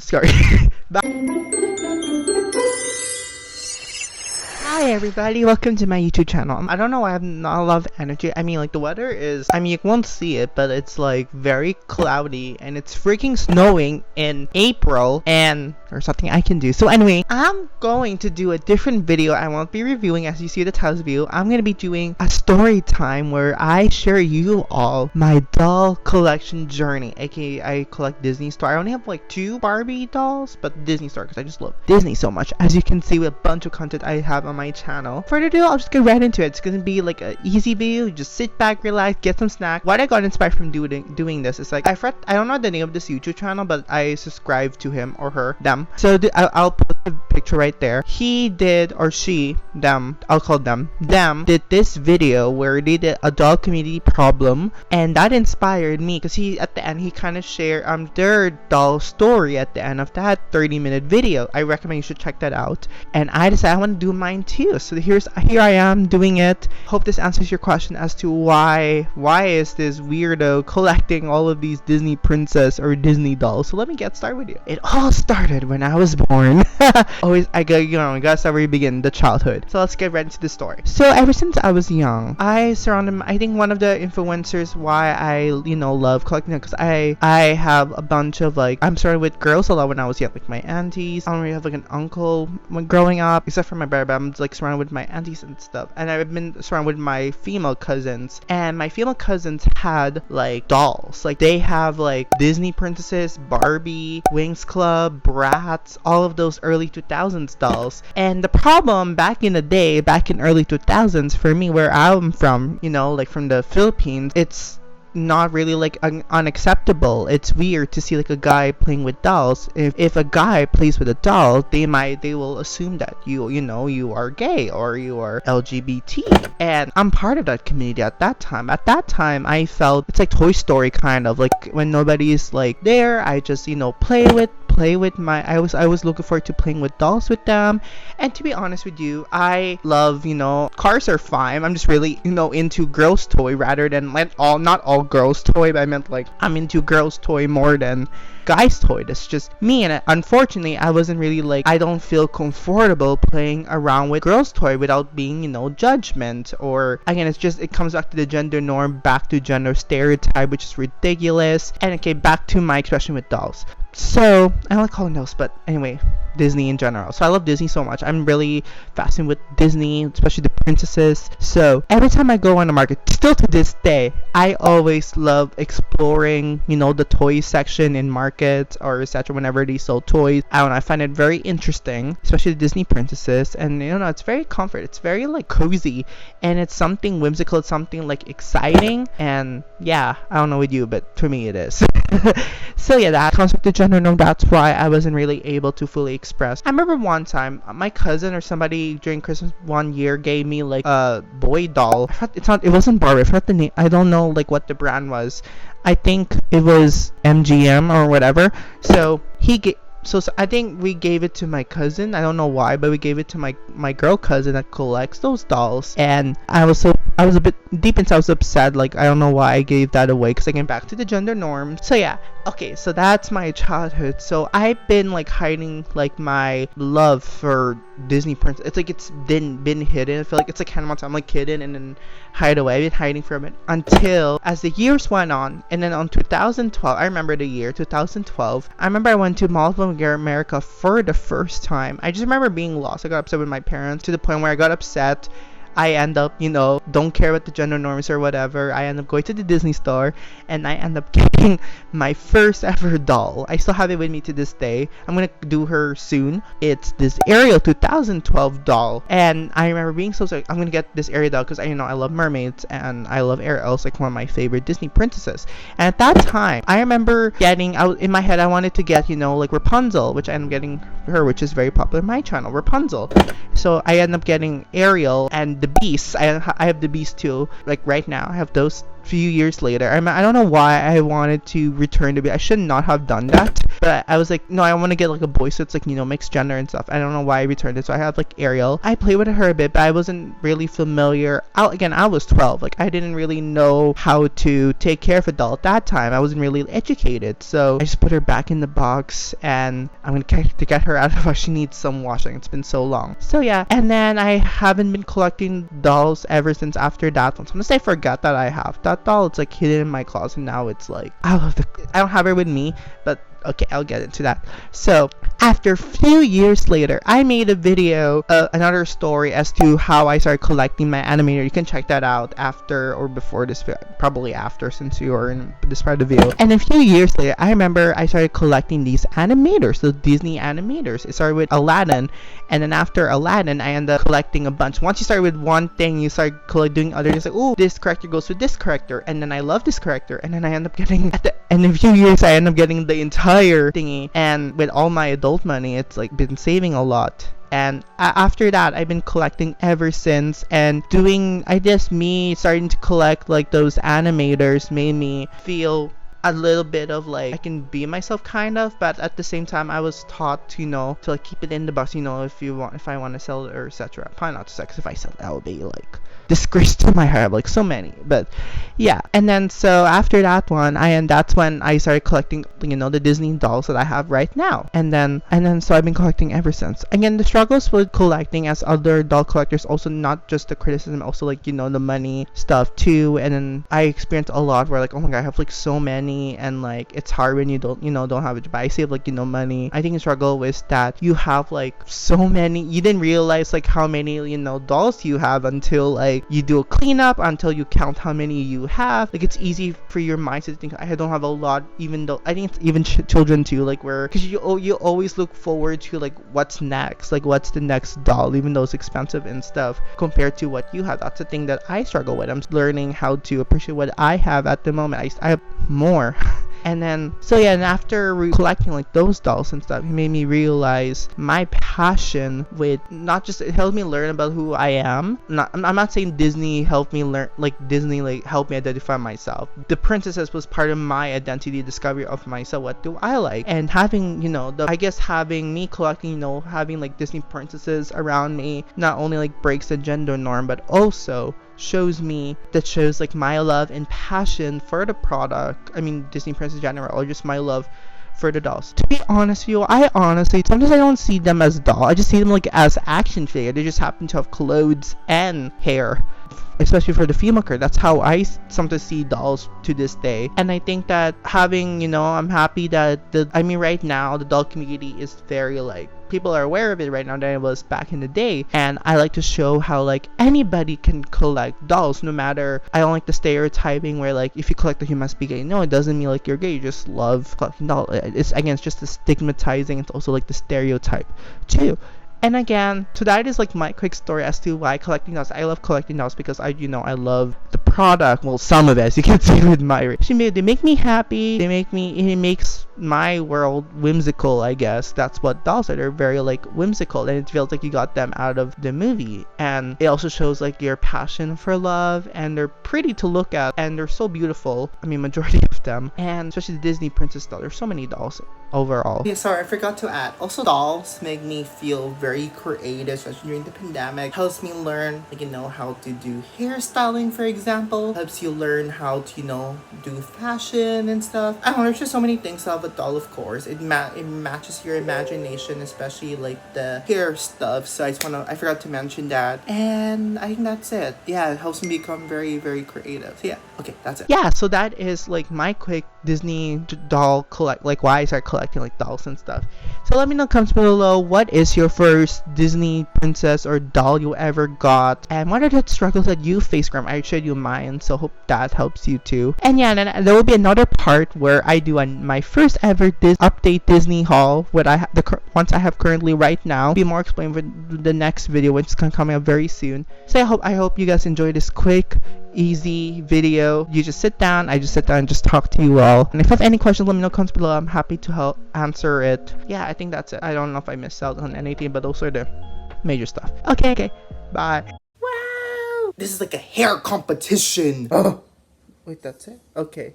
Sorry. Hi everybody, welcome to my YouTube channel. I don't know why I have not a lot of energy. I mean, like, the weather is, I mean, you won't see it, but it's like very cloudy and it's freaking snowing in April, and there's nothing I can do. So anyway, I'm going to do a different video. I won't be reviewing, as you see the title's view. I'm going to be doing a story time where I share you all my doll collection journey, aka I collect Disney Store. I only have like 2 Barbie dolls, but Disney Store because I just love Disney so much, as you can see with a bunch of content I have on my channel. Further ado, I'll just get right into it. It's gonna be like an easy video. You just sit back, relax, get some snack. What I got inspired from doing this is like, I don't know the name of this YouTube channel, but I subscribe to him or her, them. So I'll put the picture right there. He did, or she, them, I'll call them did this video where they did a doll community problem, and that inspired me because he, at the end, he kind of shared their doll story at the end of that 30-minute video. I recommend you should check that out, and I decided I want to do mine too. So here I am doing it. Hope this answers your question as to why is this weirdo collecting all of these Disney princess or Disney dolls. So let me get started with you. It all started when I was born. I gotta start where you begin, the childhood. So let's get right into the story. So ever since I was young, I think one of the influencers why I love collecting them, because I have a bunch of, like, I'm started with girls a lot when I was young, like my aunties. I don't really have like an uncle when growing up, except for my brother, but I'm like surrounded with my aunties and stuff, and I've been surrounded with my female cousins, and my female cousins had like dolls. Like, they have like Disney princesses, Barbie, Wings Club, Bratz, all of those early 2000s dolls. And the problem back in the day, back in early 2000s, for me, where I'm from, like from the Philippines, it's not really like unacceptable. It's weird to see like a guy playing with dolls. If a guy plays with a doll, they will assume that you are gay or you are LGBT, and I'm part of that community at that time. I felt it's like Toy Story, kind of like when nobody's like there, I just play with my, I was looking forward to playing with dolls with them. And to be honest with you, I love, cars are fine. I'm just really, into girls toy rather than not all girls toy, but I meant like I'm into girls toy more than guys toy. That's just me, and unfortunately I wasn't really like, I don't feel comfortable playing around with girls toy without being judgment, or again, it comes back to the gender norm, back to gender stereotype, which is ridiculous. And okay, back to my expression with dolls. So I don't like calling those, but anyway, Disney in general. So I love Disney so much. I'm really fascinated with Disney, especially the princesses. So every time I go on the market, still to this day, I always love exploring, the toy section in markets or etc. Whenever they sell toys. I don't know, I find it very interesting, especially the Disney princesses. And it's very comfort. It's very like cozy, and it's something whimsical. It's something like exciting. And yeah, I don't know with you, but for me it is. So yeah, that comes with the gender norm. That's why I wasn't really able to fully express. I remember one time my cousin or somebody during Christmas one year gave me like a boy doll. It wasn't Barbie. I forgot the name. I don't know like what the brand was. I think it was MGM or whatever. So so I think we gave it to my cousin. I don't know why, but we gave it to my girl cousin that collects those dolls. And I was a bit deep inside, I was upset. Like, I don't know why I gave that away, because I came back to the gender norm. So yeah, okay, so that's my childhood. So I've been like hiding like my love for Disney princess. It's like it's been hidden. I feel like it's like Hannah Montana. I'm like hidden and then hide away. I've been hiding from it until as the years went on, and then on 2012, I remember the year 2012. I remember I went to Mall of America for the first time. I just remember being lost. I got upset with my parents to the point where I got upset. I end up, don't care about the gender norms or whatever. I end up going to the Disney store, and I end up getting my first ever doll. I still have it with me to this day. I'm gonna do her soon. It's this Ariel 2012 doll, and I remember being so like, I'm gonna get this Ariel doll because I love mermaids and I love Ariel. It's like one of my favorite Disney princesses. And at that time, I remember in my head, I wanted to get, like Rapunzel, which I ended up getting her, which is very popular in my channel, Rapunzel. So I ended up getting Ariel, and the the Beasts. I have the Beast too. Like right now, I have those. Few years later, I don't know why I wanted to return to be. I should not have done that, but I was like, no, I want to get like a boy, so it's like, you know, mixed gender and stuff. I don't know why I returned it. So I have like Ariel. I played with her a bit, but I wasn't really familiar. I was 12. Like I didn't really know how to take care of a doll at that time. I wasn't really educated, so I just put her back in the box, and I'm gonna to get her out of her. She needs some washing. It's been so long. So yeah, and then I haven't been collecting dolls ever since after that one. So unless I forgot that I have that doll, it's like hidden in my closet now. It's like I don't have her with me, but okay, I'll get into that. So after a few years later, I made a video, another story as to how I started collecting my animator. You can check that out after or before this video, probably after, since you are in this part of the video. And a few years later, I remember I started collecting these animators, the Disney animators. It started with Aladdin, and then after Aladdin, I ended up collecting a bunch. Once you start with one thing, you start doing other things, like, oh, this character goes with this character, and then I love this character, and then I end up getting, in a few years, I end up getting the entire thingy. And with all my adult money, it's like been saving a lot. And after that, I've been collecting ever since. And I guess me starting to collect like those animators made me feel a little bit of like I can be myself, kind of, but at the same time I was taught to, you know, to like keep it in the box, you know, if I want to sell it or etc. Probably not to sell, because if I sell it, that would be like disgrace to my heart, like so many. But yeah, and then so after that one, that's when I started collecting, you know, the Disney dolls that I have right now. And then so I've been collecting ever since. Again, the struggles with collecting as other doll collectors, also not just the criticism, also like, you know, the money stuff too. And then I experienced a lot where like, oh my god, I have like so many, and like it's hard when you don't have it. But I save like, you know, money. I think the struggle was that you have like so many, you didn't realize like how many, you know, dolls you have until like you do a cleanup, until you count how many you have. Like it's easy for your mind to think I don't have a lot, even though I think it's even children too, like where, because you always look forward to like what's next, like what's the next doll, even though it's expensive and stuff compared to what you have. That's the thing that I struggle with. I'm learning how to appreciate what I have at the moment. I have more. And then, so yeah, and after collecting like those dolls and stuff, it made me realize my passion with not just, it helped me learn about who I am. I'm not saying Disney helped me learn, like Disney like helped me identify myself. The princesses was part of my identity, discovery of myself. What do I like? And having, you know, I guess having me collecting, you know, having like Disney princesses around me not only like breaks the gender norm, but also shows like my love and passion for the product. I mean, Disney princess in general, or just my love for the dolls. To be honest with you, I honestly, sometimes I don't see them as dolls. I just see them like as action figure. They just happen to have clothes and hair, especially for the female character. That's how I sometimes see dolls to this day. And I think that having, you know, I'm happy that right now the doll community is very like, people are aware of it right now than it was back in the day. And I like to show how like anybody can collect dolls, no matter, I don't like the stereotyping where like if you collect them you must be gay. No, it doesn't mean like you're gay, you just love collecting dolls. It's again, it's just the stigmatizing. It's also like the stereotype too. And again, so that is like my quick story as to why collecting dolls. I love collecting dolls because I love the product. Well, some of it, as you can see with my reaction. They make me happy. It makes my world whimsical, I guess. That's what dolls are. They're very like whimsical, and it feels like you got them out of the movie. And it also shows like your passion for love, and they're pretty to look at, and they're so beautiful. I mean, majority of them, and especially the Disney princess doll. There's so many dolls overall. Yeah, sorry, I forgot to add. Also, dolls make me feel very creative, especially during the pandemic. Helps me learn, like, you know, how to do hairstyling, for example. Helps you learn how to, you know, do fashion and stuff. I don't know, there's just so many things about a doll, of course. It matches your imagination, especially like the hair stuff. So I forgot to mention that. And I think that's it. Yeah, it helps me become very, very creative. So yeah, okay, that's it. Yeah, so that is like my quick Disney doll like why I started collecting like dolls and stuff. So let me know in the comments below, what is your first Disney princess or doll you ever got, and what are the struggles that you face, Graham? I showed you mine, so hope that helps you too. And yeah, then there will be another part where I do my first ever update Disney haul, what I ones I have currently right now. Be more explained with the next video, which is coming up very soon. So I hope you guys enjoy this quick, easy video. You just sit down, I just sit down and just talk to you all. And if you have any questions, let me know in the comments below. I'm happy to help answer it. Yeah, I think that's it. I don't know if I missed out on anything, but those are the major stuff. Okay, bye. Wow. This is like a hair competition. Wait, that's it? Okay.